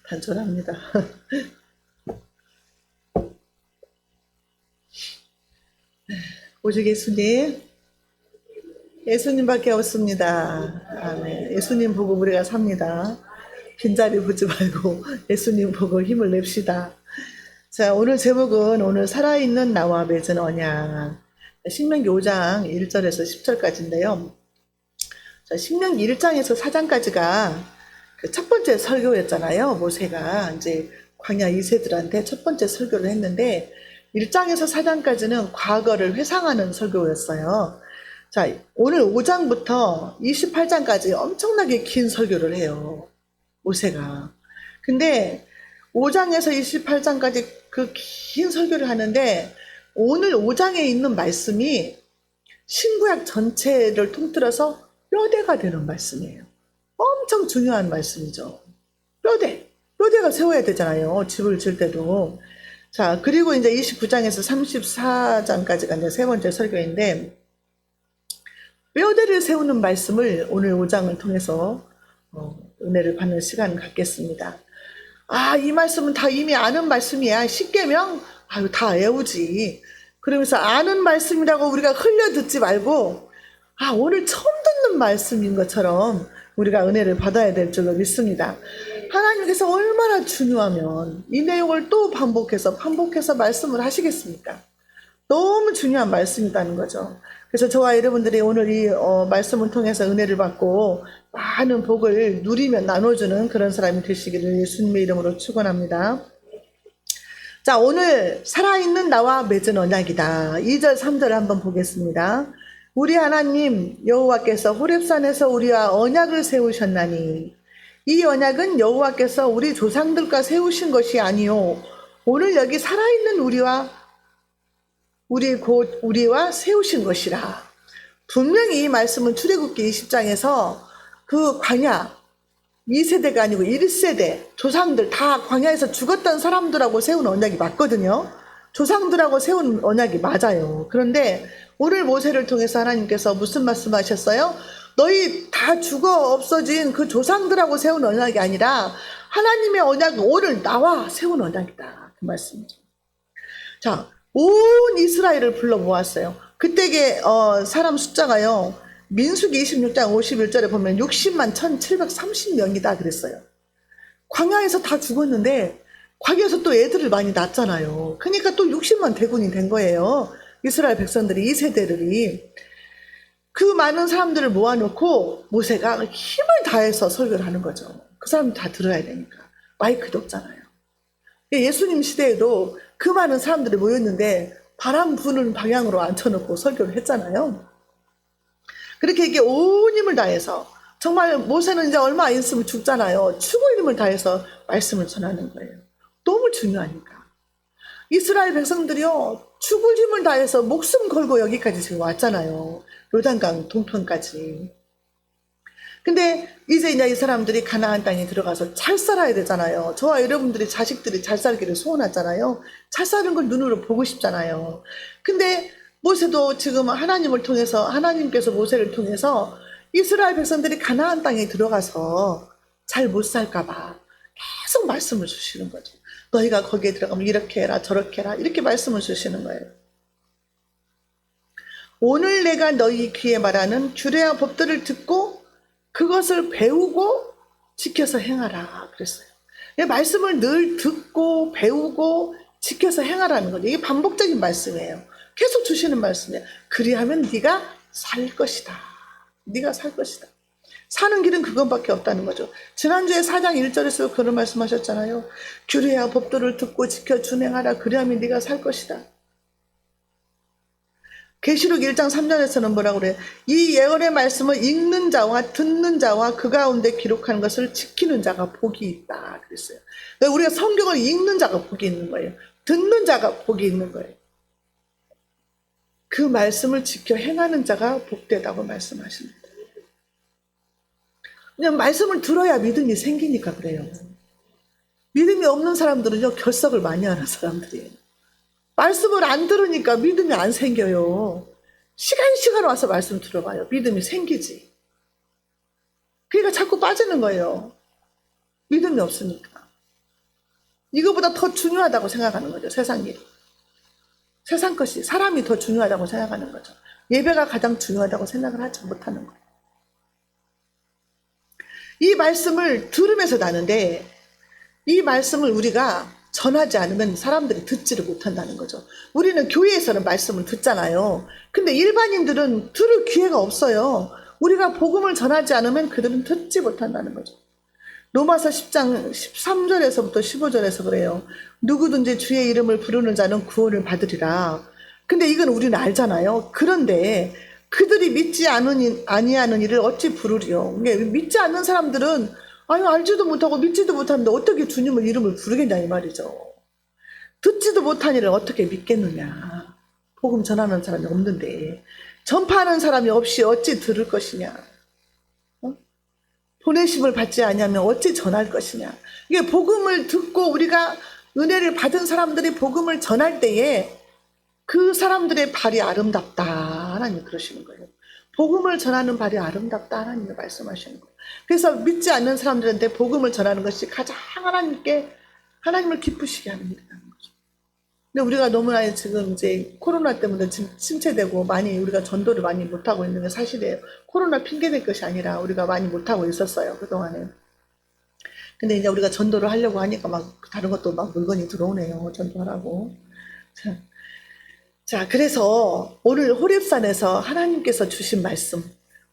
단촐합니다. 오직 예수님, 예수님밖에 없습니다. 아멘. 예수님 보고 우리가 삽니다. 빈자리 보지 말고 예수님 보고 힘을 냅시다. 자, 오늘 제목은 오늘 살아있는 나와 맺은 언약. 신명기 5장 1절에서 10절까지인데요. 자, 신명기 1장에서 4장까지가 그 첫 번째 설교였잖아요. 모세가 이제 광야 2세들한테 첫 번째 설교를 했는데 1장에서 4장까지는 과거를 회상하는 설교였어요. 자, 오늘 5장부터 28장까지 엄청나게 긴 설교를 해요. 모세가. 근데 5장에서 28장까지 그 긴 설교를 하는데 오늘 5장에 있는 말씀이 신구약 전체를 통틀어서 뼈대가 되는 말씀이에요. 엄청 중요한 말씀이죠. 뼈대가 세워야 되잖아요. 집을 질 때도. 자, 그리고 이제 29장에서 34장까지가 이제 세 번째 설교인데, 뼈대를 세우는 말씀을 오늘 5장을 통해서 은혜를 받는 시간을 갖겠습니다. 아, 이 말씀은 다 이미 아는 말씀이야. 십계명? 아유, 다 외우지. 그러면서 아는 말씀이라고 우리가 흘려 듣지 말고, 아, 오늘 처음 듣는 말씀인 것처럼 우리가 은혜를 받아야 될 줄로 믿습니다. 하나님께서 얼마나 중요하면 이 내용을 또 반복해서 말씀을 하시겠습니까? 너무 중요한 말씀이라는 거죠. 그래서 저와 여러분들이 오늘 이 말씀을 통해서 은혜를 받고 많은 복을 누리며 나눠주는 그런 사람이 되시기를 예수님의 이름으로 축원합니다. 자, 오늘 살아있는 나와 맺은 언약이다. 2절 3절을 한번 보겠습니다. 우리 하나님 여호와께서 호렙산에서 우리와 언약을 세우셨나니 이 언약은 여호와께서 우리 조상들과 세우신 것이 아니요 오늘 여기 살아있는 우리와 세우신 것이라. 분명히 이 말씀은 출애굽기 20장에서 그 광야 2세대가 아니고 1세대 조상들 다 광야에서 죽었던 사람들하고 세운 언약이 맞거든요. 조상들하고 세운 언약이 맞아요. 그런데 오늘 모세를 통해서 하나님께서 무슨 말씀하셨어요? 너희 다 죽어 없어진 그 조상들하고 세운 언약이 아니라 하나님의 언약은 오늘 나와 세운 언약이다. 그 말씀이죠. 자, 온 이스라엘을 불러 모았어요. 그때의 사람 숫자가요. 민수기 26장 51절에 보면 60만 1730명이다 그랬어요. 광야에서 다 죽었는데 광야에서 또 애들을 많이 낳았잖아요. 그러니까 또 60만 대군이 된 거예요. 이스라엘 백성들이 2세대들이. 그 많은 사람들을 모아놓고 모세가 힘을 다해서 설교를 하는 거죠. 그 사람 다 들어야 되니까. 마이크도 없잖아요. 예수님 시대에도 그 많은 사람들이 모였는데 바람 부는 방향으로 앉혀놓고 설교를 했잖아요. 그렇게 이게 온 힘을 다해서 정말 모세는 이제 얼마 안 있으면 죽잖아요. 죽을 힘을 다해서 말씀을 전하는 거예요. 너무 중요하니까. 이스라엘 백성들이요 죽을 힘을 다해서 목숨 걸고 여기까지 지금 왔잖아요. 요단강 동편까지. 근데 이제 이 사람들이 가나안 땅에 들어가서 잘 살아야 되잖아요. 저와 여러분들이 자식들이 잘 살기를 소원하잖아요. 잘 사는 걸 눈으로 보고 싶잖아요. 근데 모세도 지금 하나님을 통해서 하나님께서 모세를 통해서 이스라엘 백성들이 가나안 땅에 들어가서 잘 못 살까 봐 계속 말씀을 주시는 거죠. 너희가 거기에 들어가면 이렇게 해라 저렇게 해라 이렇게 말씀을 주시는 거예요. 오늘 내가 너희 귀에 말하는 규례와 법들을 듣고 그것을 배우고 지켜서 행하라 그랬어요. 말씀을 늘 듣고 배우고 지켜서 행하라는 거죠. 이게 반복적인 말씀이에요. 계속 주시는 말씀이에요. 그리하면 네가 살 것이다. 네가 살 것이다. 사는 길은 그것밖에 없다는 거죠. 지난주에 4장 1절에서 그런 말씀하셨잖아요. 규례와 법도를 듣고 지켜 준행하라. 그리하면 네가 살 것이다. 계시록 1장 3절에서는 뭐라고 그래요? 이 예언의 말씀을 읽는 자와 듣는 자와 그 가운데 기록하는 것을 지키는 자가 복이 있다 그랬어요. 우리가 성경을 읽는 자가 복이 있는 거예요. 듣는 자가 복이 있는 거예요. 그 말씀을 지켜 행하는 자가 복되다고 말씀하십니다. 그냥 말씀을 들어야 믿음이 생기니까 그래요. 믿음이 없는 사람들은요 결석을 많이 하는 사람들이에요. 말씀을 안 들으니까 믿음이 안 생겨요. 시간 와서 말씀 들어봐요. 믿음이 생기지. 그러니까 자꾸 빠지는 거예요. 믿음이 없으니까. 이거보다 더 중요하다고 생각하는 거죠. 세상 일. 세상 것이, 사람이 더 중요하다고 생각하는 거죠. 예배가 가장 중요하다고 생각을 하지 못하는 거예요. 이 말씀을 들으면서 나는데 이 말씀을 우리가 전하지 않으면 사람들이 듣지를 못한다는 거죠. 우리는 교회에서는 말씀을 듣잖아요. 근데 일반인들은 들을 기회가 없어요. 우리가 복음을 전하지 않으면 그들은 듣지 못한다는 거죠. 로마서 10장 13절에서부터 15절에서 그래요. 누구든지 주의 이름을 부르는 자는 구원을 받으리라. 근데 이건 우리는 알잖아요. 그런데 그들이 믿지 아니하는 이를 어찌 부르리요. 믿지 않는 사람들은 알지도 못하고 믿지도 못하는데 어떻게 주님의 이름을 부르겠냐 이 말이죠. 듣지도 못한 이를 어떻게 믿겠느냐. 복음 전하는 사람이 없는데, 전파하는 사람이 없이 어찌 들을 것이냐. 보내심을 받지 아니하면 어찌 전할 것이냐. 이게 복음을 듣고 우리가 은혜를 받은 사람들이 복음을 전할 때에 그 사람들의 발이 아름답다 하나님 그러시는 거예요. 복음을 전하는 발이 아름답다 하나님이 말씀하시는 거예요. 그래서 믿지 않는 사람들한테 복음을 전하는 것이 가장 하나님을 기쁘시게 하는 일이라는 거죠. 근데 우리가 너무나 지금 이제 코로나 때문에 침체되고 많이 우리가 전도를 많이 못하고 있는 게 사실이에요. 코로나 핑계될 것이 아니라 우리가 많이 못하고 있었어요, 그동안에. 근데 이제 우리가 전도를 하려고 하니까 막 다른 것도 막 물건이 들어오네요, 전도하라고. 자, 그래서 오늘 호렙산에서 하나님께서 주신 말씀,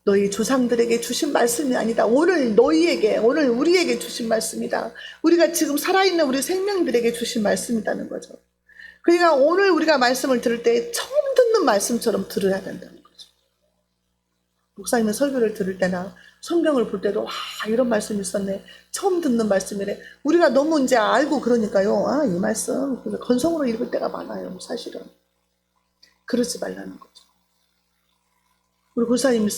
너희 조상들에게 주신 말씀이 아니다. 오늘 우리에게 주신 말씀이다. 우리가 지금 살아있는 우리 생명들에게 주신 말씀이라는 거죠. 그러니까 오늘 우리가 말씀을 들을 때 처음 듣는 말씀처럼 들어야 된다는 거죠. 목사님의 설교를 들을 때나 성경을 볼 때도 이런 말씀이 있었네. 처음 듣는 말씀이래. 우리가 너무 이제 알고 그러니까요. 이 말씀 건성으로 읽을 때가 많아요, 사실은. 그러지 말라는 거죠. 우리 골사님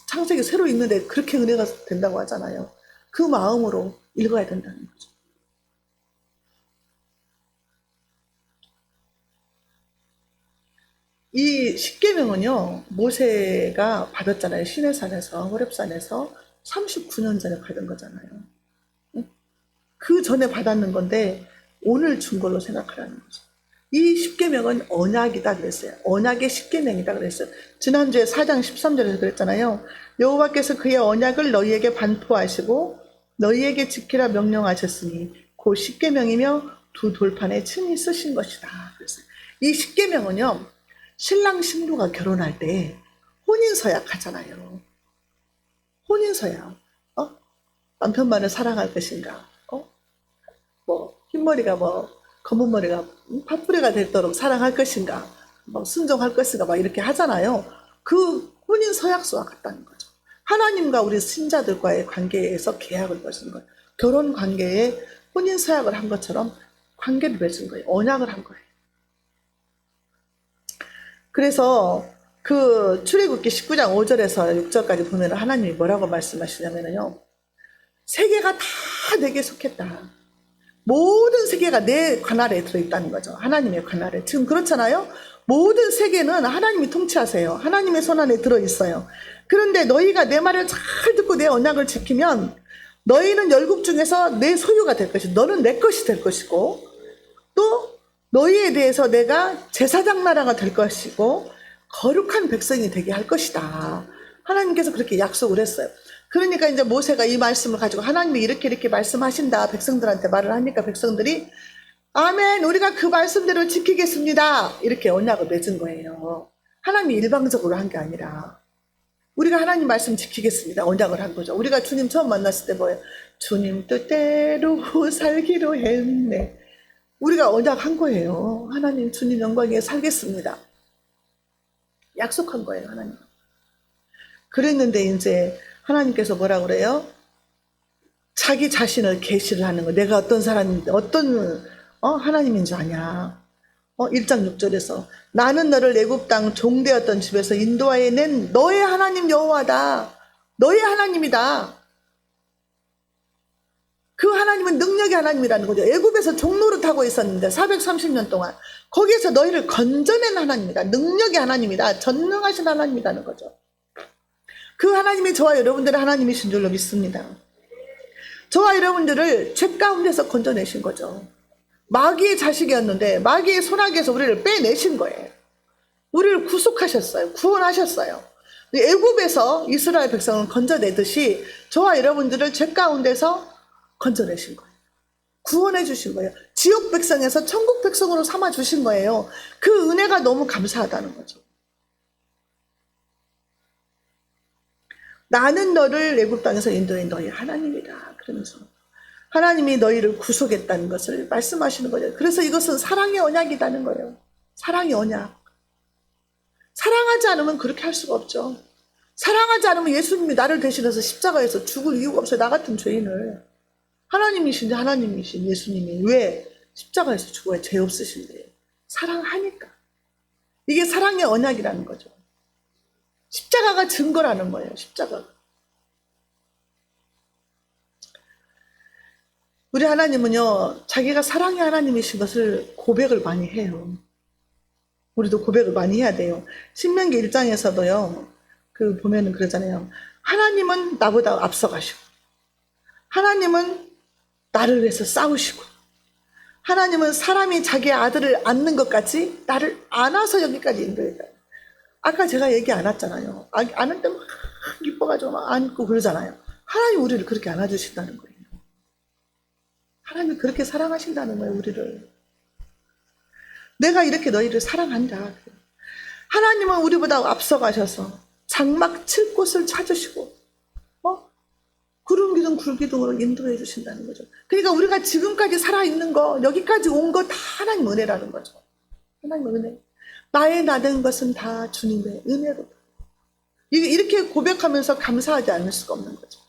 창세기 새로 읽는데 그렇게 은혜가 된다고 하잖아요. 그 마음으로 읽어야 된다는 거죠. 이 십계명은요, 모세가 받았잖아요. 시내산에서, 호렙산에서 39년 전에 받은 거잖아요. 그 전에 받았는 건데 오늘 준 걸로 생각하라는 거죠. 이 십계명은 언약이다 그랬어요. 언약의 십계명이다 그랬어요. 지난주에 4장 13절에서 그랬잖아요. 여호와께서 그의 언약을 너희에게 반포하시고 너희에게 지키라 명령하셨으니 그 십계명이며 두 돌판에 친히 쓰신 것이다 그랬어요. 이 십계명은요, 신랑 신부가 결혼할 때 혼인서약 하잖아요. 혼인서약. 남편만을 사랑할 것인가, 흰머리가 검은 머리가 팥뿌리가 되도록 사랑할 것인가, 순종할 것인가, 이렇게 하잖아요. 그 혼인 서약서와 같다는 거죠. 하나님과 우리 신자들과의 관계에서 계약을 맺은 거예요. 결혼 관계에 혼인 서약을 한 것처럼 관계를 맺은 거예요. 언약을 한 거예요. 그래서 그 출애굽기 19장 5절에서 6절까지 보면 하나님이 뭐라고 말씀하시냐면요, 세계가 다 내게 속했다. 모든 세계가 내 관할에 들어있다는 거죠. 하나님의 관할에. 지금 그렇잖아요. 모든 세계는 하나님이 통치하세요. 하나님의 손안에 들어있어요. 그런데 너희가 내 말을 잘 듣고 내 언약을 지키면 너희는 열국 중에서 내 소유가 될 것이고 너는 내 것이 될 것이고 또 너희에 대해서 내가 제사장 나라가 될 것이고 거룩한 백성이 되게 할 것이다. 하나님께서 그렇게 약속을 했어요. 그러니까 이제 모세가 이 말씀을 가지고 하나님이 이렇게 말씀하신다 백성들한테 말을 하니까 백성들이 아멘, 우리가 그 말씀대로 지키겠습니다, 이렇게 언약을 맺은 거예요. 하나님이 일방적으로 한 게 아니라 우리가 하나님 말씀 지키겠습니다 언약을 한 거죠. 우리가 주님 처음 만났을 때 뭐예요? 주님 뜻대로 살기로 했네. 우리가 언약한 거예요. 하나님 주님 영광에 살겠습니다, 약속한 거예요. 하나님. 그랬는데 이제 하나님께서 뭐라 그래요? 자기 자신을 계시를 하는 거. 내가 어떤 사람인데 어떤 하나님인 줄 아냐. 1장 6절에서 나는 너를 애굽 땅 종되었던 집에서 인도하여 낸 너의 하나님 여호와다. 너의 하나님이다. 그 하나님은 능력의 하나님이라는 거죠. 애굽에서 종노릇하고 있었는데 430년 동안 거기에서 너희를 건져낸 하나님이다. 능력의 하나님이다. 전능하신 하나님이라는 거죠. 그 하나님이 저와 여러분들의 하나님이신 줄로 믿습니다. 저와 여러분들을 죄 가운데서 건져내신 거죠. 마귀의 자식이었는데 마귀의 손아귀에서 우리를 빼내신 거예요. 우리를 구속하셨어요. 구원하셨어요. 애굽에서 이스라엘 백성을 건져내듯이 저와 여러분들을 죄 가운데서 건져내신 거예요. 구원해 주신 거예요. 지옥 백성에서 천국 백성으로 삼아 주신 거예요. 그 은혜가 너무 감사하다는 거죠. 나는 너를 애굽 땅에서 인도해 너희 하나님이다. 그러면서 하나님이 너희를 구속했다는 것을 말씀하시는 거예요. 그래서 이것은 사랑의 언약이라는 거예요. 사랑의 언약. 사랑하지 않으면 그렇게 할 수가 없죠. 사랑하지 않으면 예수님이 나를 대신해서 십자가에서 죽을 이유가 없어요. 나 같은 죄인을. 하나님이신데 하나님이신 예수님이 왜 십자가에서 죽어야 죄 없으신데? 사랑하니까. 이게 사랑의 언약이라는 거죠. 십자가가 증거라는 거예요. 십자가가. 우리 하나님은요, 자기가 사랑의 하나님이신 것을 고백을 많이 해요. 우리도 고백을 많이 해야 돼요. 신명기 1장에서도요, 보면은 그러잖아요. 하나님은 나보다 앞서가시고, 하나님은 나를 위해서 싸우시고, 하나님은 사람이 자기 아들을 안는 것 같이 나를 안아서 여기까지 인도해요. 아까 제가 얘기 안 했잖아요. 안을 때 막 기뻐가지고 막 안고 그러잖아요. 하나님 우리를 그렇게 안아주신다는 거예요. 하나님이 그렇게 사랑하신다는 거예요, 우리를. 내가 이렇게 너희를 사랑한다. 하나님은 우리보다 앞서가셔서 장막 칠 곳을 찾으시고 구름 기둥 굴 기둥으로 인도해 주신다는 거죠. 그러니까 우리가 지금까지 살아있는 거, 여기까지 온 거 다 하나님 은혜라는 거죠. 하나님 은혜. 나의 나된 것은 다 주님의 은혜로. 이렇게 고백하면서 감사하지 않을 수가 없는 거죠.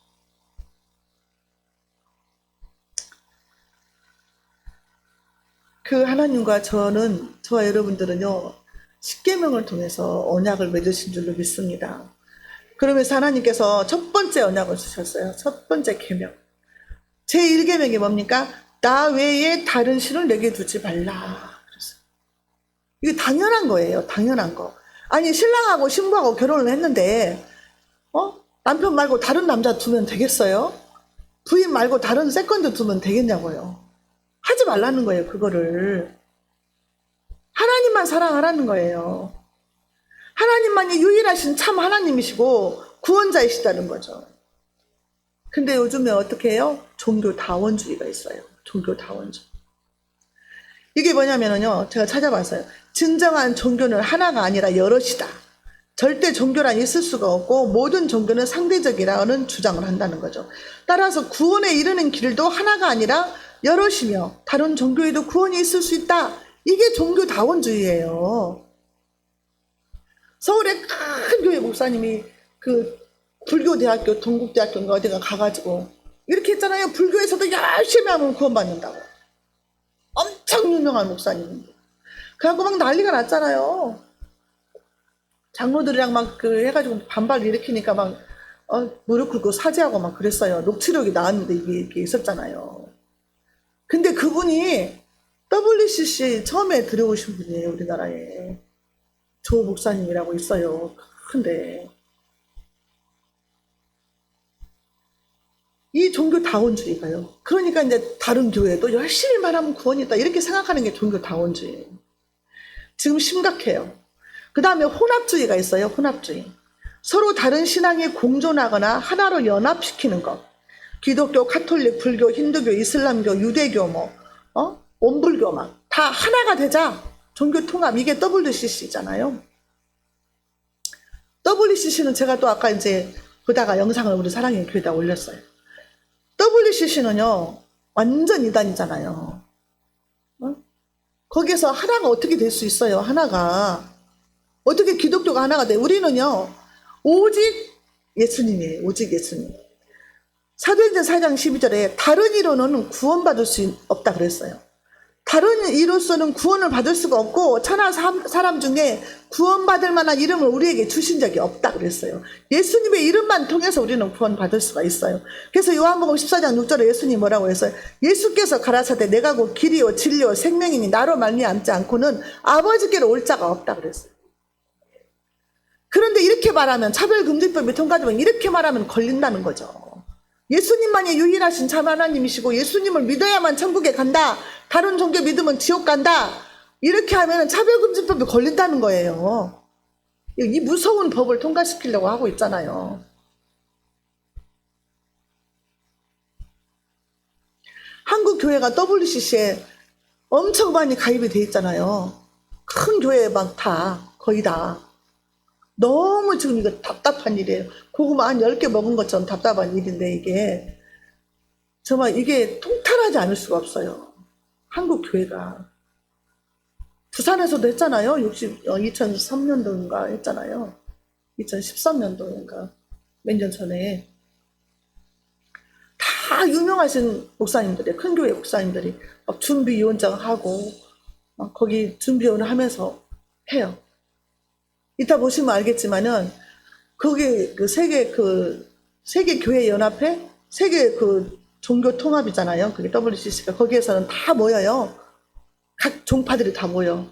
그 하나님과 저와 여러분들은요, 십계명을 통해서 언약을 맺으신 줄로 믿습니다. 그러면서 하나님께서 첫 번째 언약을 주셨어요. 첫 번째 계명. 제1계명이 뭡니까? 나 외에 다른 신을 내게 두지 말라. 그랬어요. 이게 당연한 거예요. 당연한 거. 아니, 신랑하고 신부하고 결혼을 했는데 남편 말고 다른 남자 두면 되겠어요? 부인 말고 다른 세컨드 두면 되겠냐고요. 하지 말라는 거예요, 그거를. 하나님만 사랑하라는 거예요. 하나님만이 유일하신 참 하나님이시고 구원자이시다는 거죠. 근데 요즘에 어떻게 해요? 종교다원주의가 있어요. 종교다원주의. 이게 뭐냐면요, 제가 찾아봤어요. 진정한 종교는 하나가 아니라 여럿이다. 절대 종교란 있을 수가 없고 모든 종교는 상대적이라는 주장을 한다는 거죠. 따라서 구원에 이르는 길도 하나가 아니라 여럿이며 다른 종교에도 구원이 있을 수 있다. 이게 종교다원주의예요. 서울의 큰 교회 목사님이 불교대학교, 동국대학교인가 어디가 가가지고 이렇게 했잖아요. 불교에서도 열심히 하면 구원받는다고. 엄청 유명한 목사님인데. 그래갖고 막 난리가 났잖아요. 장로들이랑 막 해가지고 반발 일으키니까 막 무릎 꿇고 사죄하고 막 그랬어요. 녹취록이 나왔는데 이게 있었잖아요. 근데 그분이 WCC 처음에 들어오신 분이에요. 우리나라에. 조 목사님이라고 있어요. 근데 이 종교다원주의가요. 그러니까 이제 다른 교회도 열심히만 하면 구원이 있다. 이렇게 생각하는 게 종교다원주의예요. 지금 심각해요. 그 다음에 혼합주의가 있어요. 혼합주의. 서로 다른 신앙에 공존하거나 하나로 연합시키는 것. 기독교, 카톨릭, 불교, 힌두교, 이슬람교, 유대교, 원불교 다 하나가 되자. 종교 통합. 이게 WCC잖아요. WCC는 제가 또 아까 이제 보다가 영상을 우리 사랑의 교회에다 올렸어요. WCC는요, 완전 이단이잖아요. 거기에서 하나가 어떻게 될 수 있어요? 하나가. 어떻게 기독교가 하나가 돼? 우리는요, 오직 예수님이에요. 오직 예수님. 사도행전 4장 12절에 다른 이로는 구원받을 수 없다 그랬어요. 다른 이로서는 구원을 받을 수가 없고 천하 사람 중에 구원받을 만한 이름을 우리에게 주신 적이 없다 그랬어요. 예수님의 이름만 통해서 우리는 구원받을 수가 있어요. 그래서 요한복음 14장 6절에 예수님이 뭐라고 했어요? 예수께서 가라사대 내가 곧 길이요 진리요 생명이니 나로 말미암지 않고는 아버지께로 올 자가 없다 그랬어요. 그런데 이렇게 말하면 차별금지법이 통과되면 이렇게 말하면 걸린다는 거죠. 예수님만이 유일하신 참 하나님이시고 예수님을 믿어야만 천국에 간다. 다른 종교 믿으면 지옥 간다. 이렇게 하면 차별금지법에 걸린다는 거예요. 이 무서운 법을 통과시키려고 하고 있잖아요. 한국 교회가 WCC에 엄청 많이 가입이 돼 있잖아요. 큰 교회 막 다, 거의 다. 너무 지금 이거 답답한 일이에요. 고구마 한 10개 먹은 것처럼 답답한 일인데 이게 정말 이게 통탄하지 않을 수가 없어요. 한국 교회가. 부산에서도 했잖아요. 2003년도인가 했잖아요. 2013년도인가 몇 년 전에. 다 유명하신 목사님들이, 큰 교회 목사님들이 막 준비위원장 하고 막 거기 준비위원을 하면서 해요. 이따 보시면 알겠지만은 거기 그 세계 교회 연합회, 세계 그 종교 통합이잖아요. 그게 WCC가. 거기에서는 다 모여요. 각 종파들이 다 모여.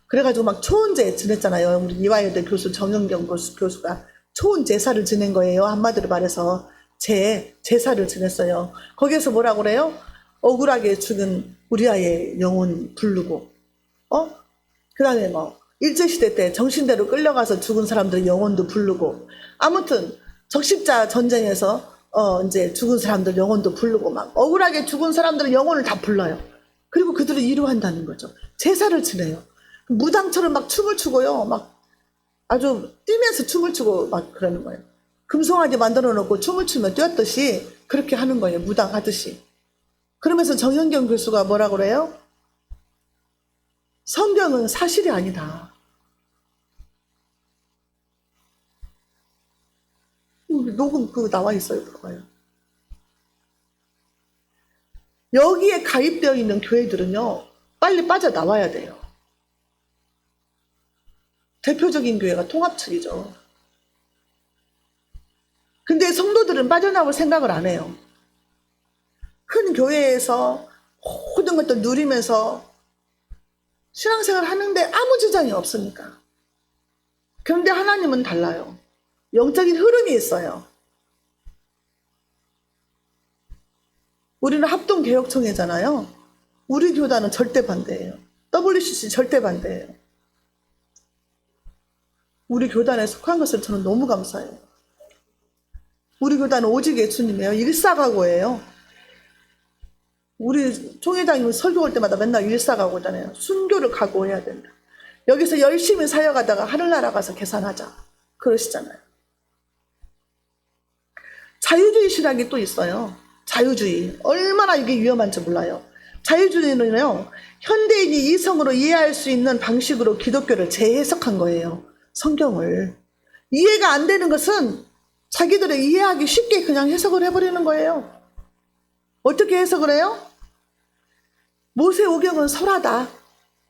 그래가지고 막 초원제 지냈잖아요. 우리 이화여대 교수 정영경 교수가 초원 제사를 지낸 거예요. 한마디로 말해서 제사를 지냈어요. 거기에서 뭐라고 그래요? 억울하게 죽은 우리 아이의 영혼 부르고, 그 다음에 뭐 일제시대 때 정신대로 끌려가서 죽은 사람들의 영혼도 부르고, 아무튼 적십자 전쟁에서 이제 죽은 사람들 영혼도 부르고, 막 억울하게 죽은 사람들의 영혼을 다 불러요. 그리고 그들을 위로한다는 거죠. 제사를 지내요. 무당처럼 막 춤을 추고요. 막 아주 뛰면서 춤을 추고 막 그러는 거예요. 금송아지 만들어 놓고 춤을 추면 뛰었듯이 그렇게 하는 거예요. 무당 하듯이. 그러면서 정현경 교수가 뭐라고 그래요? 성경은 사실이 아니다. 녹음 그거 나와 있어요. 그거요. 여기에 가입되어 있는 교회들은요, 빨리 빠져나와야 돼요. 대표적인 교회가 통합측이죠. 근데 성도들은 빠져나올 생각을 안 해요. 큰 교회에서 모든 것들 누리면서 신앙생활 하는데 아무 지장이 없으니까. 그런데 하나님은 달라요. 영적인 흐름이 있어요. 우리는 합동개혁총회잖아요. 우리 교단은 절대 반대예요. WCC 절대 반대예요. 우리 교단에 속한 것을 저는 너무 감사해요. 우리 교단은 오직 예수님이에요. 일사각오예요. 우리 총회장님은 설교할 때마다 맨날 일사각오잖아요. 순교를 각오해야 된다. 여기서 열심히 사역하다가 하늘나라 가서 계산하자. 그러시잖아요. 자유주의 신학이 또 있어요. 자유주의. 얼마나 이게 위험한지 몰라요. 자유주의는요, 현대인이 이성으로 이해할 수 있는 방식으로 기독교를 재해석한 거예요. 성경을. 이해가 안 되는 것은 자기들을 이해하기 쉽게 그냥 해석을 해버리는 거예요. 어떻게 해석을 해요? 모세오경은 설하다.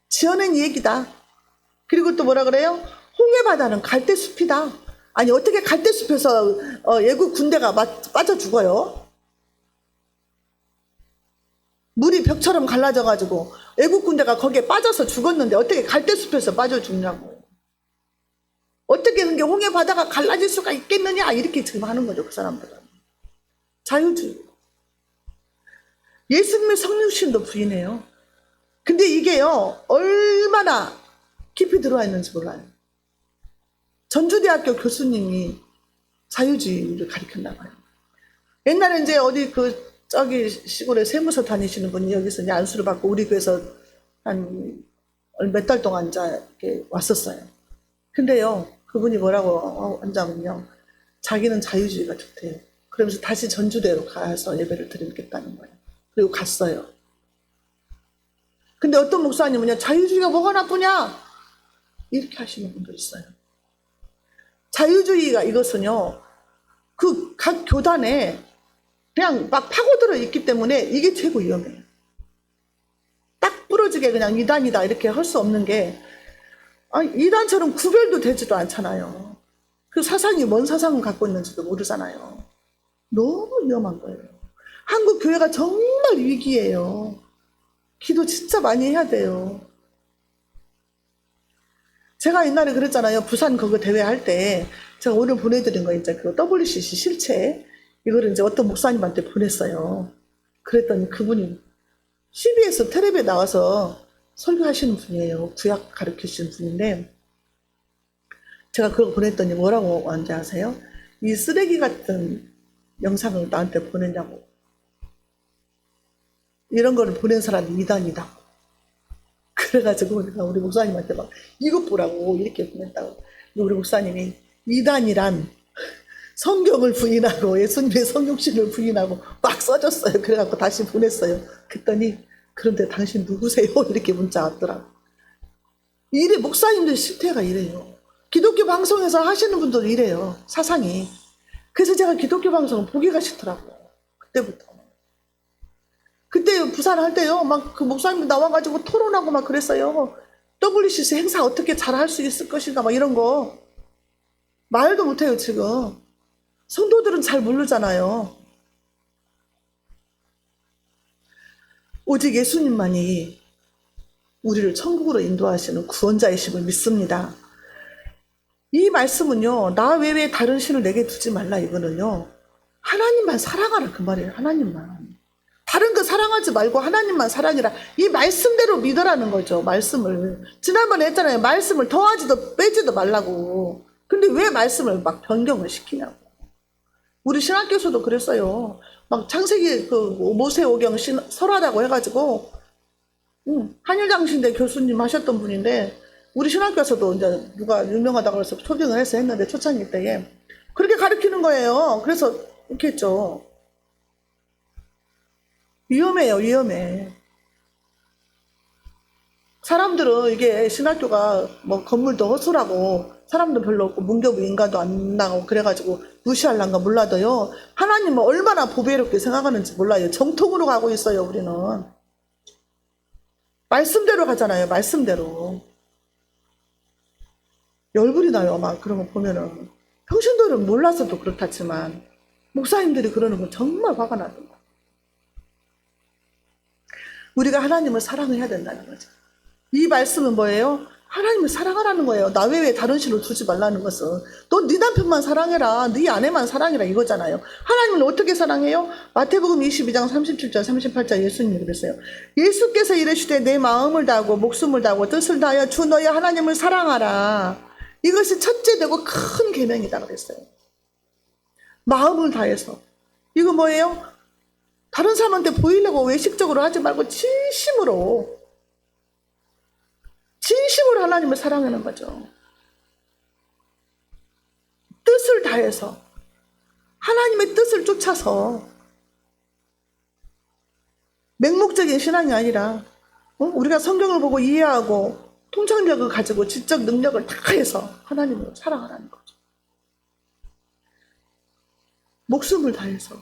지어낸 얘기다. 그리고 또 뭐라 그래요? 홍해바다는 갈대숲이다. 아니 어떻게 갈대숲에서 애국 군대가 빠져 죽어요? 물이 벽처럼 갈라져가지고 애국 군대가 거기에 빠져서 죽었는데 어떻게 갈대숲에서 빠져 죽냐고. 어떻게 그게 홍해바다가 갈라질 수가 있겠느냐 이렇게 지금 하는 거죠. 그 사람들은. 자유주의. 예수님의 성육신도 부인해요. 근데 이게요 얼마나 깊이 들어와 있는지 몰라요. 전주대학교 교수님이 자유주의를 가르쳤나 봐요. 옛날에 이제 어디 저기 시골에 세무서 다니시는 분이 여기서 이제 안수를 받고 우리 교회에서 한 몇 달 동안 이제 이렇게 왔었어요. 근데요 그분이 뭐라고 한다면요, 자기는 자유주의가 좋대요. 그러면서 다시 전주대로 가서 예배를 드리겠다는 거예요. 그리고 갔어요. 근데 어떤 목사님은요, 자유주의가 뭐가 나쁘냐? 이렇게 하시는 분도 있어요. 자유주의가 이것은요, 그 각 교단에 그냥 막 파고들어 있기 때문에 이게 최고 위험해요. 딱 부러지게 그냥 이단이다 이렇게 할 수 없는 게, 이단처럼 구별도 되지도 않잖아요. 그 사상이 뭔 사상을 갖고 있는지도 모르잖아요. 너무 위험한 거예요. 한국 교회가 정말 위기예요. 기도 진짜 많이 해야 돼요. 제가 옛날에 그랬잖아요. 부산 그거 대회 할 때 제가 오늘 보내드린 거 이제 그 WCC 실체 이거를 이제 어떤 목사님한테 보냈어요. 그랬더니 그분이 CBS 텔레비에 나와서 설교하시는 분이에요. 구약 가르치시는 분인데, 제가 그걸 보냈더니 뭐라고 하는지 아세요? 이 쓰레기 같은 영상을 나한테 보냈냐고. 이런 거를 보낸 사람이 이단이다. 그래가지고 내가 우리 목사님한테 막 이것 보라고 이렇게 보냈다고. 우리 목사님이 이단이란 성경을 부인하고 예수님의 성육신을 부인하고 막 써줬어요. 그래갖고 다시 보냈어요. 그랬더니 그런데 당신 누구세요? 이렇게 문자 왔더라고. 이래 목사님들 실태가 이래요. 기독교 방송에서 하시는 분들 이래요. 사상이. 그래서 제가 기독교 방송을 보기가 싫더라고요. 그때부터. 그때 부산 할 때요. 막 그 목사님 나와가지고 토론하고 막 그랬어요. WCC 행사 어떻게 잘 할 수 있을 것인가 막 이런 거. 말도 못해요 지금. 성도들은 잘 모르잖아요. 오직 예수님만이 우리를 천국으로 인도하시는 구원자이심을 믿습니다. 이 말씀은요, 나 외에 다른 신을 내게 두지 말라 이거는요, 하나님만 사랑하라 그 말이에요. 하나님만. 다른 거 사랑하지 말고 하나님만 사랑이라. 이 말씀대로 믿으라는 거죠. 말씀을. 지난번에 했잖아요. 말씀을 더하지도 빼지도 말라고. 근데 왜 말씀을 막 변경을 시키냐고. 우리 신학교에서도 그랬어요. 막 창세기 그 모세오경 설화라고 해가지고 한일장신대 교수님 하셨던 분인데, 우리 신학교에서도 이제 누가 유명하다고 해서 초빙을 해서 했는데, 초창기 때에 그렇게 가르치는 거예요. 그래서 이렇게 했죠. 위험해요, 위험해. 사람들은 이게 신학교가 뭐 건물도 허술하고 사람도 별로 없고 문교부 인가도 안 나고 그래가지고 무시할란가 몰라도요, 하나님은 얼마나 보배롭게 생각하는지 몰라요. 정통으로 가고 있어요. 우리는 말씀대로 가잖아요. 말씀대로. 열불이 나요. 막 그런 거 보면은. 평신도는 몰라서도 그렇다지만 목사님들이 그러는 건 정말 화가 나더라고요. 우리가 하나님을 사랑해야 된다는 거죠. 이 말씀은 뭐예요? 하나님을 사랑하라는 거예요. 나 외에 다른 신을 두지 말라는 것은. 너 네 남편만 사랑해라. 네 아내만 사랑해라 이거잖아요. 하나님은 어떻게 사랑해요? 마태복음 22장 37절 38절 예수님이 그랬어요. 예수께서 이르시되 내 마음을 다하고 목숨을 다하고 뜻을 다하여 주 너희 하나님을 사랑하라. 이것이 첫째 되고 큰 계명이다 그랬어요. 마음을 다해서. 이거 뭐예요? 다른 사람한테 보이려고 외식적으로 하지 말고 진심으로 하나님을 사랑하는 거죠. 뜻을 다해서 하나님의 뜻을 쫓아서. 맹목적인 신앙이 아니라 우리가 성경을 보고 이해하고 통찰력을 가지고 지적 능력을 다해서 하나님을 사랑하라는 거죠. 목숨을 다해서.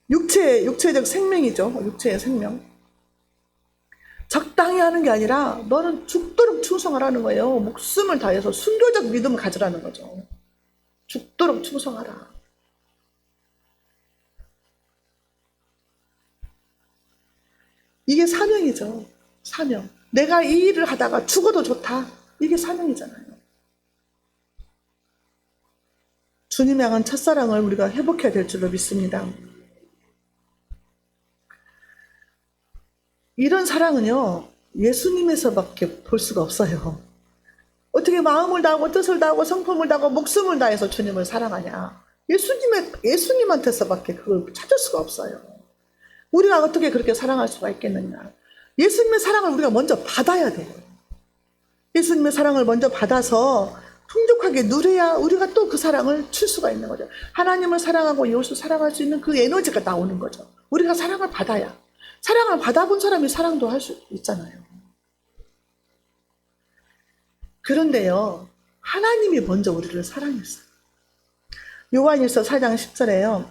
육체적 생명이죠. 육체의 생명. 적당히 하는 게 아니라 너는 죽도록 충성하라는 거예요. 목숨을 다해서 순교적 믿음을 가지라는 거죠. 죽도록 충성하라. 이게 사명이죠. 사명. 내가 이 일을 하다가 죽어도 좋다. 이게 사명이잖아요. 주님 향한 첫사랑을 우리가 회복해야 될 줄로 믿습니다. 이런 사랑은요, 예수님에서밖에 볼 수가 없어요. 어떻게 마음을 다하고 뜻을 다하고 성품을 다하고 목숨을 다해서 주님을 사랑하냐. 예수님한테서밖에 그걸 찾을 수가 없어요. 우리가 어떻게 그렇게 사랑할 수가 있겠느냐. 예수님의 사랑을 우리가 먼저 받아야 돼요. 예수님의 사랑을 먼저 받아서 풍족하게 누려야 우리가 또 그 사랑을 줄 수가 있는 거죠. 하나님을 사랑하고 이웃을 사랑할 수 있는 그 에너지가 나오는 거죠. 우리가 사랑을 받아야. 사랑을 받아본 사람이 사랑도 할 수 있잖아요. 그런데요, 하나님이 먼저 우리를 사랑했어요. 요한일서 4장 10절에요.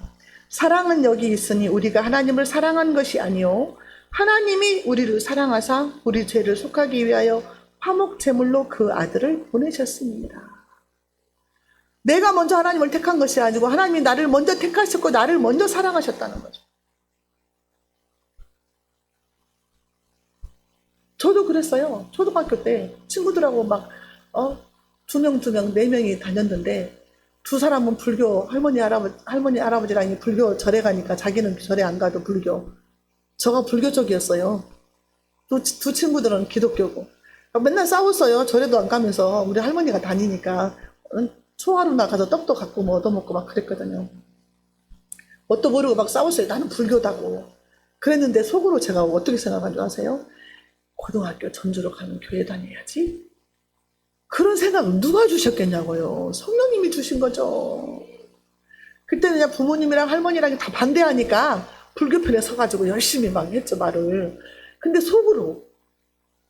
사랑은 여기 있으니 우리가 하나님을 사랑한 것이 아니요 하나님이 우리를 사랑하사 우리 죄를 속하기 위하여 화목 제물로 그 아들을 보내셨습니다. 내가 먼저 하나님을 택한 것이 아니고 하나님이 나를 먼저 택하셨고 나를 먼저 사랑하셨다는 거죠. 저도 그랬어요. 초등학교 때 친구들하고 막 2명, 4명이 다녔는데 두 사람은 불교, 할머니, 할아버지랑 불교 절에 가니까 자기는 절에 안 가도 불교. 저가 불교 쪽이었어요. 두 친구들은 기독교고. 맨날 싸웠어요. 절에도 안 가면서. 우리 할머니가 다니니까. 초하루 나가서 떡도 갖고 뭐 얻어먹고 막 그랬거든요. 뭣도 모르고 막 싸웠어요. 나는 불교다고. 그랬는데 속으로 제가 어떻게 생각한 줄 아세요? 고등학교 전주로 가면 교회 다녀야지. 그런 생각을 누가 주셨겠냐고요. 성령님이 주신 거죠. 그때는 그냥 부모님이랑 할머니랑 다 반대하니까 불교 편에 서가지고 열심히 막 했죠, 말을. 근데 속으로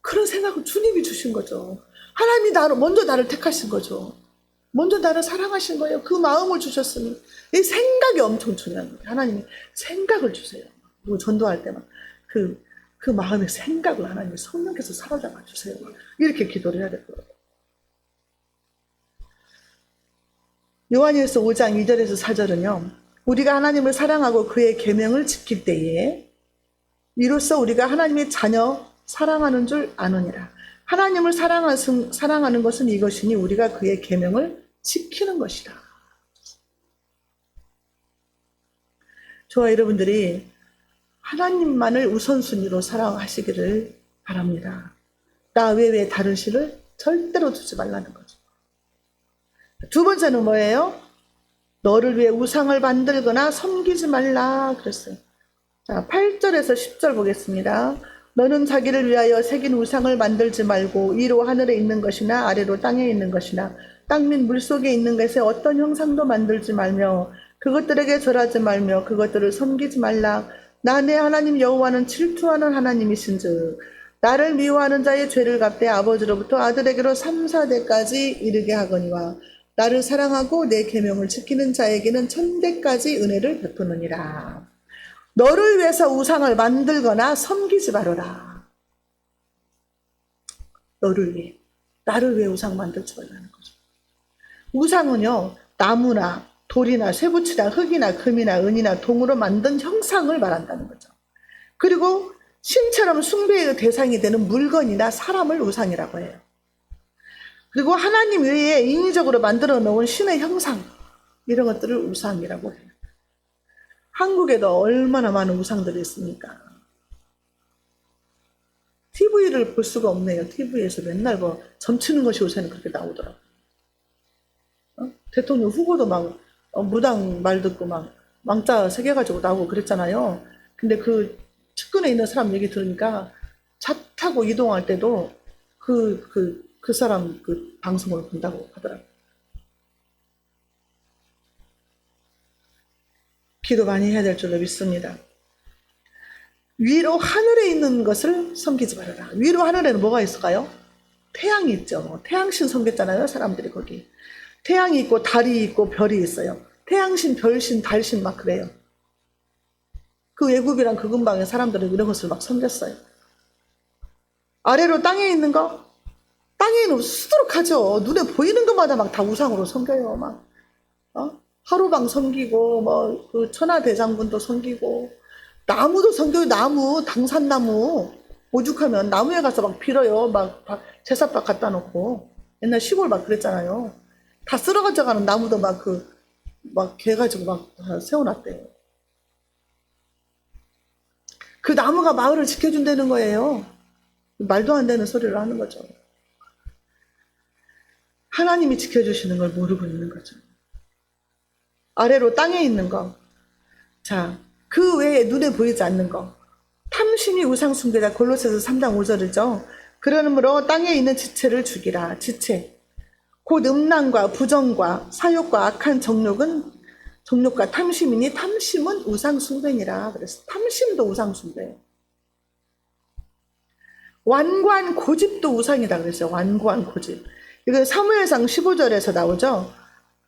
그런 생각을 주님이 주신 거죠. 하나님이 먼저 나를 택하신 거죠. 먼저 나를 사랑하신 거예요. 그 마음을 주셨으니. 이 생각이 엄청 중요한 거예요. 하나님이 생각을 주세요. 그리고 전도할 때만 그 마음의 생각을 하나님이 성령께서 사로잡아 주세요. 이렇게 기도를 해야 될 거예요. 요한일서 5장 2절에서 4절은요. 우리가 하나님을 사랑하고 그의 계명을 지킬 때에 이로써 우리가 하나님의 자녀 사랑하는 줄 아느니라. 하나님을 사랑하는 것은 이것이니 우리가 그의 계명을 지키는 것이다. 저와 여러분들이 하나님만을 우선순위로 사랑하시기를 바랍니다. 나 외에 다른 신을 절대로 두지 말라는 거죠. 두 번째는 뭐예요? 너를 위해 우상을 만들거나 섬기지 말라 그랬어요. 자, 8절에서 10절 보겠습니다. 너는 자기를 위하여 새긴 우상을 만들지 말고 위로 하늘에 있는 것이나 아래로 땅에 있는 것이나 땅 및 물속에 있는 것에 어떤 형상도 만들지 말며 그것들에게 절하지 말며 그것들을 섬기지 말라. 나 내 하나님 여호와는 질투하는 하나님이신즉 나를 미워하는 자의 죄를 갚되 아버지로부터 아들에게로 3, 4대까지 이르게 하거니와 나를 사랑하고 내 계명을 지키는 자에게는 1000대까지 은혜를 베푸느니라. 너를 위해서 우상을 만들거나 섬기지 말아라. 너를 위해, 나를 위해 우상 만들지 말라는 거죠. 우상은요, 나무나 돌이나 쇠붙이나 흙이나 금이나 은이나 동으로 만든 형상을 말한다는 거죠. 그리고 신처럼 숭배의 대상이 되는 물건이나 사람을 우상이라고 해요. 그리고 하나님 외에 인위적으로 만들어 놓은 신의 형상, 이런 것들을 우상이라고 해요. 한국에도 얼마나 많은 우상들이 있습니까? TV를 볼 수가 없네요. TV에서 맨날 뭐 점치는 것이 요새는 그렇게 나오더라고요. 대통령 후보도 막 무당 말 듣고 막 망자 새겨가지고 나오고 그랬잖아요. 근데 그 측근에 있는 사람 얘기 들으니까 차 타고 이동할 때도 그 사람 그 방송을 본다고 하더라고요. 기도 많이 해야 될 줄로 믿습니다. 위로 하늘에 있는 것을 섬기지 말아라. 위로 하늘에는 뭐가 있을까요? 태양이 있죠. 태양신 섬겼잖아요. 사람들이 거기. 태양이 있고 달이 있고 별이 있어요. 태양신, 별신, 달신 막 그래요. 그 외국이랑 그 근방의 사람들은 이런 것을 막 섬겼어요. 아래로 땅에 있는 거? 땅에는 수두룩하죠. 눈에 보이는 것마다 막 다 우상으로 섬겨요. 막 하루방 섬기고 뭐 그 천하대장군도 섬기고 나무도 섬겨요. 나무, 당산나무 오죽하면 나무에 가서 막 빌어요. 막 제사밥 갖다 놓고 옛날 시골 막 그랬잖아요. 다 쓸어가져 가는 나무도 막 개가지고 막 세워놨대요. 그 나무가 마을을 지켜준다는 거예요. 말도 안 되는 소리를 하는 거죠. 하나님이 지켜주시는 걸 모르고 있는 거죠. 아래로 땅에 있는 거. 자, 그 외에 눈에 보이지 않는 거. 탐심이 우상숭배다. 골로새서 3장 5절이죠. 그러므로 땅에 있는 지체를 죽이라. 지체. 곧 음란과 부정과 사욕과 악한 정욕과 탐심이니 탐심은 우상숭배니라. 그래서 탐심도 우상숭배예요. 완고한 고집도 우상이다 그랬어요. 완고한 고집. 이건 사무엘상 15절에서 나오죠.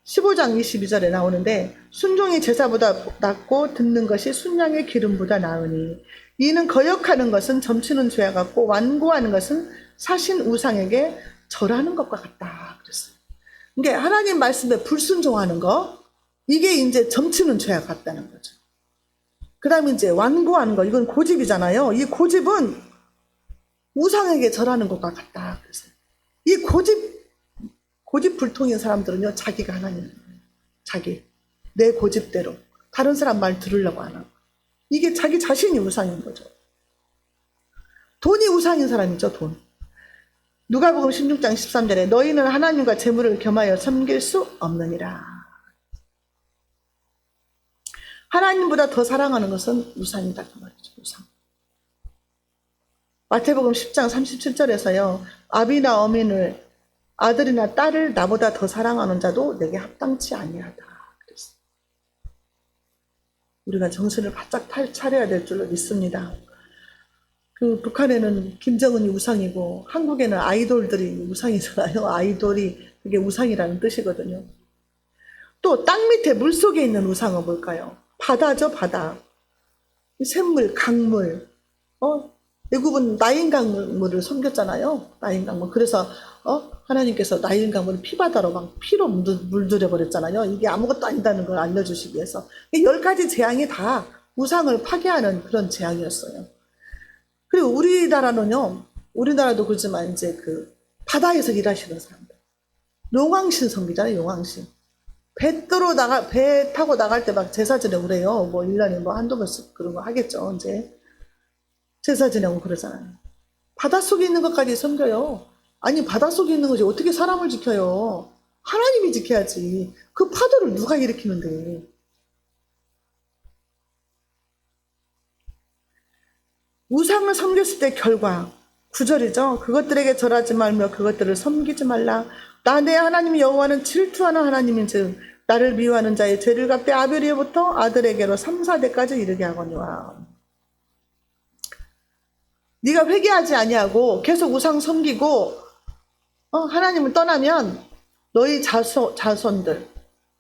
15장 22절에 나오는데 순종이 제사보다 낫고 듣는 것이 순양의 기름보다 나으니 이는 거역하는 것은 점치는 죄와 같고 완고하는 것은 사신 우상에게 절하는 것과 같다 그랬어요. 그러니까 하나님 말씀에 불순종하는 거 이게 이제 점치는 죄와 같다는 거죠. 그 다음에 이제 완고하는 거 이건 고집이잖아요. 이 고집은 우상에게 절하는 것과 같다 그랬어요. 이 고집 불통인 사람들은요 자기가 하나님이에요. 내 고집대로 다른 사람 말 들으려고 하는, 이게 자기 자신이 우상인 거죠. 돈이 우상인 사람이죠. 돈. 누가복음 16장 13절에 너희는 하나님과 재물을 겸하여 섬길 수 없느니라. 하나님보다 더 사랑하는 것은 우상이다 그 말이죠. 우상. 마태복음 10장 37절에서요. 아비나 어민을, 아들이나 딸을 나보다 더 사랑하는 자도 내게 합당치 아니하다. 그랬어요. 우리가 정신을 바짝 차려야 될 줄로 믿습니다. 그 북한에는 김정은이 우상이고 한국에는 아이돌들이 우상이잖아요. 아이돌이 그게 우상이라는 뜻이거든요. 또 땅 밑에 물속에 있는 우상은 뭘까요? 바다죠. 바다. 샘물, 강물. 애굽은 나인 강물을 섬겼잖아요. 나인 강물. 그래서 하나님께서 나인 강물을 피바다로 막 피로 물들여 버렸잖아요. 이게 아무것도 아니다는 걸 알려주시기 위해서. 10가지 재앙이 다 우상을 파괴하는 그런 재앙이었어요. 그리고 우리나라도 그렇지만 이제 그 바다에서 일하시는 사람들. 용왕신 섬기잖아요. 용왕신. 배 타고 나갈 때 막 제사 지내고 그래요. 뭐 1년에 뭐 한두 번씩 그런 거 하겠죠. 이제 제사 지내고 그러잖아요. 바닷속에 있는 것까지 섬겨요. 아니 바닷속에 있는 거지 어떻게 사람을 지켜요. 하나님이 지켜야지. 그 파도를 누가 일으키는데. 우상을 섬겼을 때 결과 9절이죠. 그것들에게 절하지 말며 그것들을 섬기지 말라. 나 내 하나님 여호와는 질투하는 하나님인즉 나를 미워하는 자의 죄를 갚되 아벨에부터 아들에게로 3, 4대까지 이르게 하거니와. 네가 회개하지 아니하고 계속 우상 섬기고 하나님을 떠나면 너희 자손들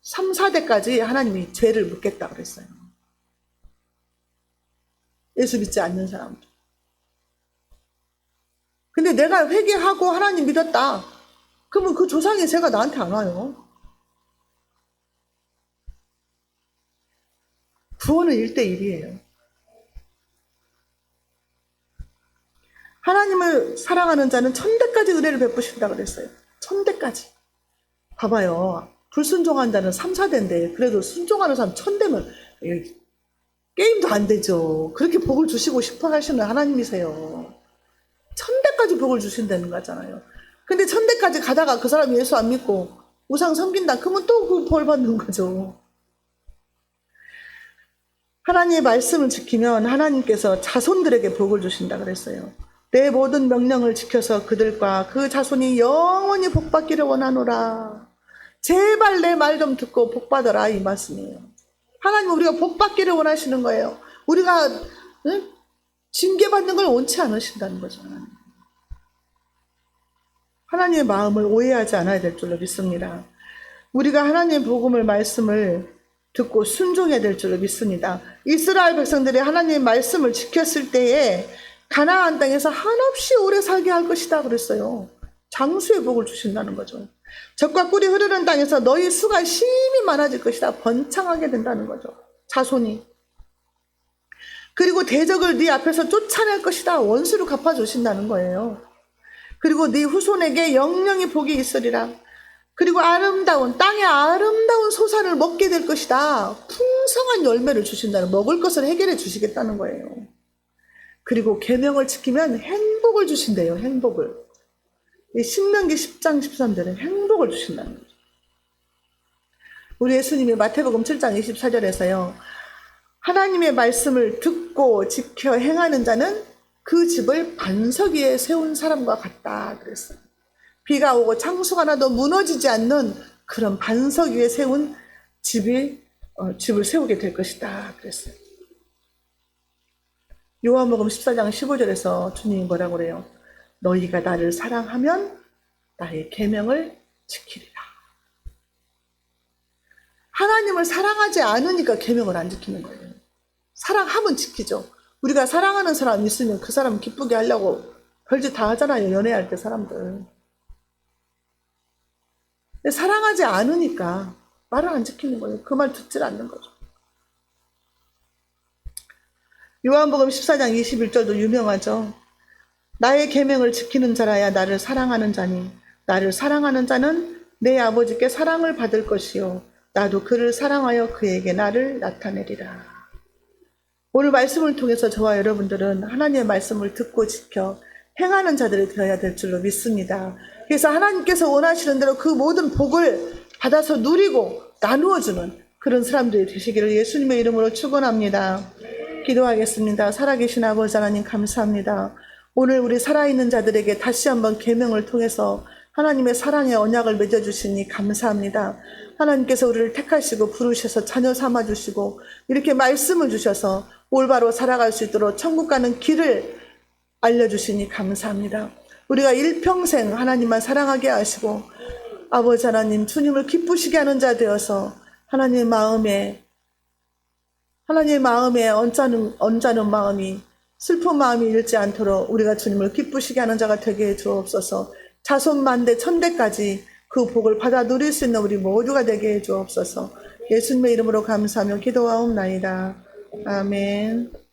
3, 4대까지 하나님이 죄를 묻겠다 그랬어요. 예수 믿지 않는 사람들. 근데 내가 회개하고 하나님 믿었다. 그러면 그 조상의 죄가 나한테 안 와요. 구원은 1대1이에요. 하나님을 사랑하는 자는 1000대까지 은혜를 베푸신다 그랬어요. 1000대까지. 봐봐요. 불순종한 자는 3, 4대인데 그래도 순종하는 사람 1000대면 게임도 안 되죠. 그렇게 복을 주시고 싶어 하시는 하나님이세요. 1000대까지 복을 주신다는 거잖아요. 근데 1000대까지 가다가 그 사람이 예수 안 믿고 우상 섬긴다. 그러면 또 그 벌 받는 거죠. 하나님의 말씀을 지키면 하나님께서 자손들에게 복을 주신다 그랬어요. 내 모든 명령을 지켜서 그들과 그 자손이 영원히 복받기를 원하노라. 제발 내 말 좀 듣고 복받아라 이 말씀이에요. 하나님 우리가 복받기를 원하시는 거예요. 우리가 징계받는 걸 원치 않으신다는 거죠. 하나님의 마음을 오해하지 않아야 될 줄로 믿습니다. 우리가 하나님의 복음을 말씀을 듣고 순종해야 될 줄로 믿습니다. 이스라엘 백성들이 하나님의 말씀을 지켰을 때에 가나안 땅에서 한없이 오래 살게 할 것이다 그랬어요. 장수의 복을 주신다는 거죠. 젖과 꿀이 흐르는 땅에서 너희 수가 심히 많아질 것이다. 번창하게 된다는 거죠. 자손이. 그리고 대적을 네 앞에서 쫓아낼 것이다. 원수를 갚아주신다는 거예요. 그리고 네 후손에게 영영이 복이 있으리라. 그리고 땅의 아름다운 소산을 먹게 될 것이다. 풍성한 열매를 주신다는, 먹을 것을 해결해 주시겠다는 거예요. 그리고 계명을 지키면 행복을 주신대요. 행복을. 신명기 10장 13절에 행복을 주신다는 거죠. 우리 예수님이 마태복음 7장 24절에서요. 하나님의 말씀을 듣고 지켜 행하는 자는 그 집을 반석 위에 세운 사람과 같다 그랬어요. 비가 오고 창수가 나도 무너지지 않는 그런 반석 위에 세운 집을 세우게 될 것이다 그랬어요. 요한복음 14장 15절에서 주님이 뭐라고 그래요? 너희가 나를 사랑하면 나의 계명을 지키리라. 하나님을 사랑하지 않으니까 계명을 안 지키는 거예요. 사랑하면 지키죠. 우리가 사랑하는 사람 있으면 그 사람 기쁘게 하려고 별짓 다 하잖아요. 연애할 때 사람들. 근데 사랑하지 않으니까 말을 안 지키는 거예요. 그 말 듣질 않는 거죠. 요한복음 14장 21절도 유명하죠. 나의 계명을 지키는 자라야 나를 사랑하는 자니 나를 사랑하는 자는 내 아버지께 사랑을 받을 것이요 나도 그를 사랑하여 그에게 나를 나타내리라. 오늘 말씀을 통해서 저와 여러분들은 하나님의 말씀을 듣고 지켜 행하는 자들이 되어야 될 줄로 믿습니다. 그래서 하나님께서 원하시는 대로 그 모든 복을 받아서 누리고 나누어주는 그런 사람들이 되시기를 예수님의 이름으로 축원합니다. 기도하겠습니다. 살아계신 아버지 하나님 감사합니다. 오늘 우리 살아있는 자들에게 다시 한번 계명을 통해서 하나님의 사랑의 언약을 맺어주시니 감사합니다. 하나님께서 우리를 택하시고 부르셔서 자녀 삼아주시고 이렇게 말씀을 주셔서 올바로 살아갈 수 있도록 천국 가는 길을 알려주시니 감사합니다. 우리가 일평생 하나님만 사랑하게 하시고 아버지 하나님 주님을 기쁘시게 하는 자 되어서 하나님의 마음에 언짢은 마음이 슬픈 마음이 잃지 않도록 우리가 주님을 기쁘시게 하는 자가 되게 해 주옵소서. 자손 만대 천대까지 그 복을 받아 누릴 수 있는 우리 모두가 되게 해 주옵소서. 예수님의 이름으로 감사하며 기도하옵나이다. 아멘.